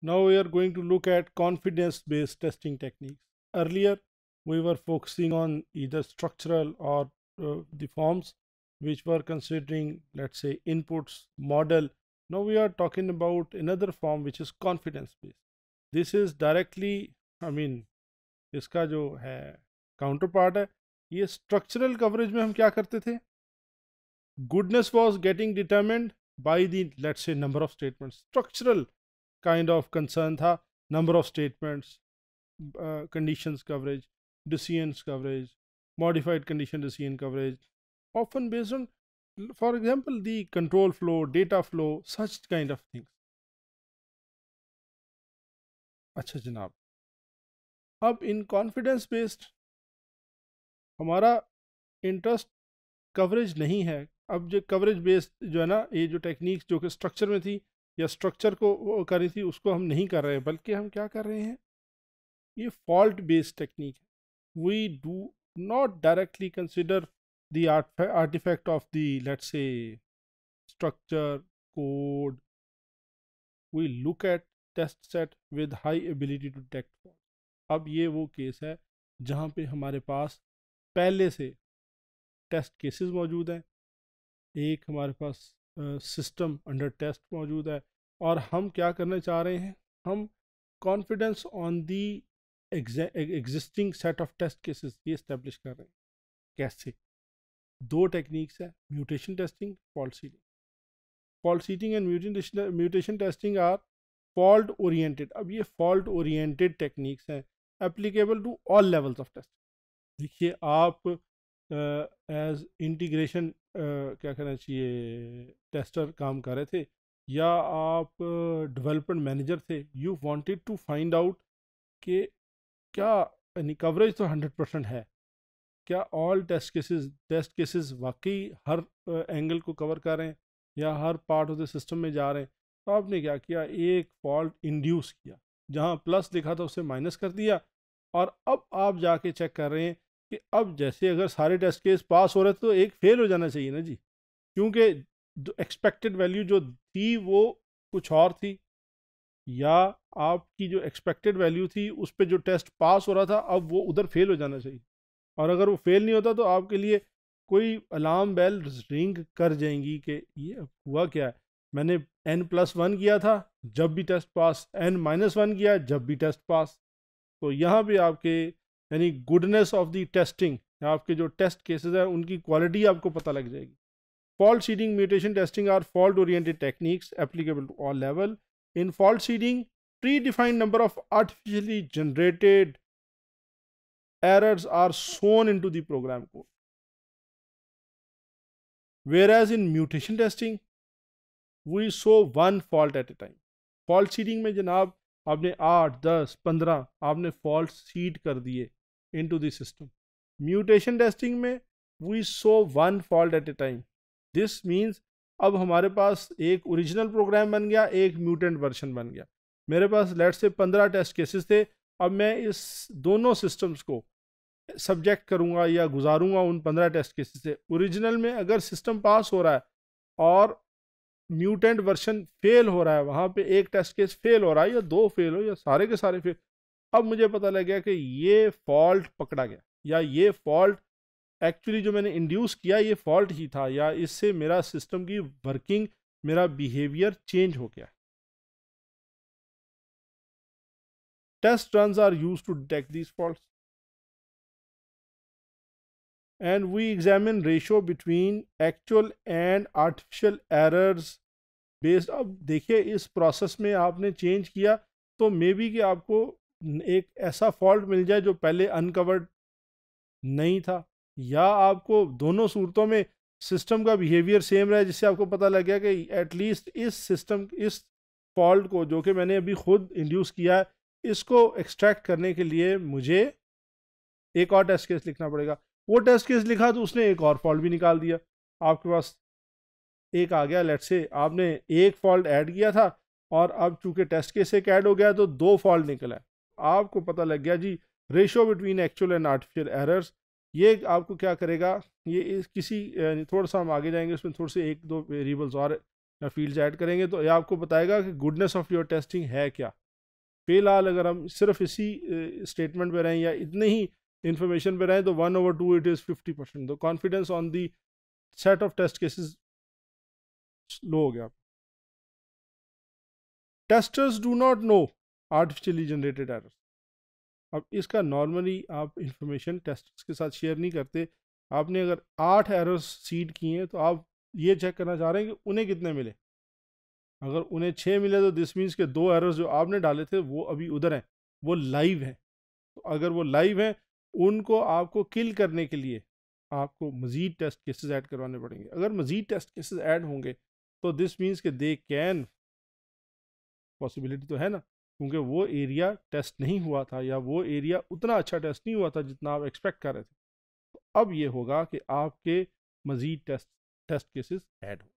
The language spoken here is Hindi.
Now we are going to look at confidence-based testing techniques. Earlier, we were focusing on either structural or the forms which were considering, let's say, inputs, model. Now we are talking about another form which is confidence-based. This is directly, I mean, इसका जो है counterpart है, ये structural coverage में हम क्या करते थे? Goodness was getting determined by the, let's say, number of statements. Structural kind of concern tha, number of statements, conditions coverage, decisions coverage, modified condition decision coverage, often based on, for example, the control flow, data flow, such kind of things. अच्छा जनाब, अब इन कॉन्फिडेंस बेस्ड हमारा इंटरेस्ट कवरेज नहीं है. अब जो कवरेज बेस्ड जो है ना, ये जो टेक्निक्स जो कि स्ट्रक्चर में थी या स्ट्रक्चर को वो करी थी, उसको हम नहीं कर रहे हैं, बल्कि हम क्या कर रहे हैं, ये फॉल्ट बेस्ड टेक्निक है. We do not directly consider the artifact of the, let's say, structure code. We look at test set with high ability to detect fault. अब ये वो केस है जहाँ पे हमारे पास पहले से टेस्ट केसेस मौजूद हैं, एक हमारे पास सिस्टम अंडर टेस्ट मौजूद है, और हम क्या करना चाह रहे हैं, हम confidence on the existing set of test cases ये इस्टेब्लिश कर रहे हैं. कैसे? दो टेक्निक्स है, mutation testing, fault seeding. Fault seeding and mutation testing are fault oriented. अब ये फॉल्ट ओरिएंटेड टेक्निक्स हैं, applicable to all levels of test. देखिए, आप एज इंटीग्रेशन क्या कहना चाहिए, टेस्टर काम कर रहे थे, या आप डेवलपमेंट मैनेजर थे, you wanted to find out कि क्या यानी कवरेज तो 100% है, क्या ऑल टेस्ट केसेस वाकई हर एंगल को कवर कर रहे हैं या हर पार्ट ऑफ द सिस्टम में जा रहे हैं. तो आपने क्या किया, एक फॉल्ट इंड्यूस किया, जहां प्लस लिखा था उसे माइनस कर दिया, और अब आप जाके चेक कर रहे हैं कि अब जैसे अगर सारे टेस्ट केस पास हो रहे थे तो एक फेल हो जाना चाहिए ना जी, क्योंकि एक्सपेक्टेड वैल्यू जो थी वो कुछ और थी, या आपकी जो एक्सपेक्टेड वैल्यू थी उस पर जो टेस्ट पास हो रहा था अब वो उधर फेल हो जाना चाहिए. और अगर वो फेल नहीं होता तो आपके लिए कोई अलार्म बेल रिंग कर जाएंगी कि ये हुआ क्या है, मैंने n+1 किया था जब भी टेस्ट पास, n-1 किया जब भी टेस्ट पास. तो यहाँ पे आपके यानी गुडनेस ऑफ द टेस्टिंग, आपके जो टेस्ट केसेस हैं उनकी क्वालिटी आपको पता लग जाएगी. Fault seeding, mutation testing are fault oriented techniques applicable to all level. In fault seeding, predefined number of artificially generated errors are shown into the program code, whereas in mutation testing we show one fault at a time. Fault seeding में जनाब आपने 8, 10, 15 आपने फॉल्ट सीड कर दिए into the system. Mutation testing में we show one fault at a time. This means अब हमारे पास एक ओरिजिनल प्रोग्राम बन गया, एक म्यूटेंट वर्जन बन गया. मेरे पास लेट से 15 टेस्ट केसेस थे, अब मैं इस दोनों सिस्टम्स को सब्जेक्ट करूंगा या गुजारूंगा उन 15 टेस्ट केसेस से. ओरिजिनल में अगर सिस्टम पास हो रहा है और म्यूटेंट वर्जन फेल हो रहा है, वहाँ पे एक टेस्ट केस फेल हो रहा है, या दो फेल हो या सारे के सारे फेल, अब मुझे पता लग गया कि ये फॉल्ट पकड़ा गया, या ये फॉल्ट एक्चुअली जो मैंने इंड्यूस किया ये फॉल्ट ही था, या इससे मेरा सिस्टम की वर्किंग, मेरा बिहेवियर चेंज हो गया. Test runs are used to detect these faults, and we examine ratio between actual and artificial errors based. अब देखिए, इस प्रोसेस में आपने चेंज किया तो मे बी कि आपको एक ऐसा फॉल्ट मिल जाए जो पहले अनकवर्ड नहीं था, या आपको दोनों सूरतों में सिस्टम का बिहेवियर सेम रहा, जिससे आपको पता लग गया कि एटलीस्ट इस सिस्टम, इस फॉल्ट को जो कि मैंने अभी खुद इंड्यूस किया है, इसको एक्सट्रैक्ट करने के लिए मुझे एक और टेस्ट केस लिखना पड़ेगा. वो टेस्ट केस लिखा तो उसने एक और फॉल्ट भी निकाल दिया. आपके पास एक आ गया, लेट्स से आपने एक फॉल्ट ऐड किया था और अब चूंकि टेस्ट केस एक ऐड हो गया तो दो फॉल्ट निकला है. आपको पता लग गया जी, ratio between actual and artificial errors. ये आपको क्या करेगा, ये इस किसी थोड़ा सा हम आगे जाएंगे, उसमें थोड़े से एक दो वेरिएबल्स और फील्ड्स ऐड करेंगे, तो ये आपको बताएगा कि गुडनेस ऑफ योर टेस्टिंग है क्या. फ़िलहाल अगर हम सिर्फ इसी स्टेटमेंट पे रहें या इतने ही इंफॉर्मेशन पे रहें तो 1/2 इट इज़ 50%। तो confidence on the set of test cases low हो गया। Testers do not know artificially generated errors. अब इसका नॉर्मली आप इंफॉर्मेशन टेस्टर्स के साथ शेयर नहीं करते। आपने अगर 8 एरर्स सीड किए हैं तो आप ये चेक करना चाह रहे हैं कि उन्हें कितने मिले। अगर उन्हें 6 मिले तो दिस मीन्स के 2 एरर्स जो आपने डाले थे वो अभी उधर हैं, वो लाइव हैं। तो अगर वो लाइव हैं उनको आपको किल करने के लिए आपको मज़ीद टेस्ट केसेस ऐड करवाने पड़ेंगे। अगर मज़ीद टेस्ट केसेस ऐड होंगे तो दिस मीन्स के दे कैन, पॉसिबिलिटी तो है ना, क्योंकि वो एरिया टेस्ट नहीं हुआ था या वो एरिया उतना अच्छा टेस्ट नहीं हुआ था जितना आप एक्सपेक्ट कर रहे थे। तो अब ये होगा कि आपके मज़ीद टेस्ट केसेस ऐड हो।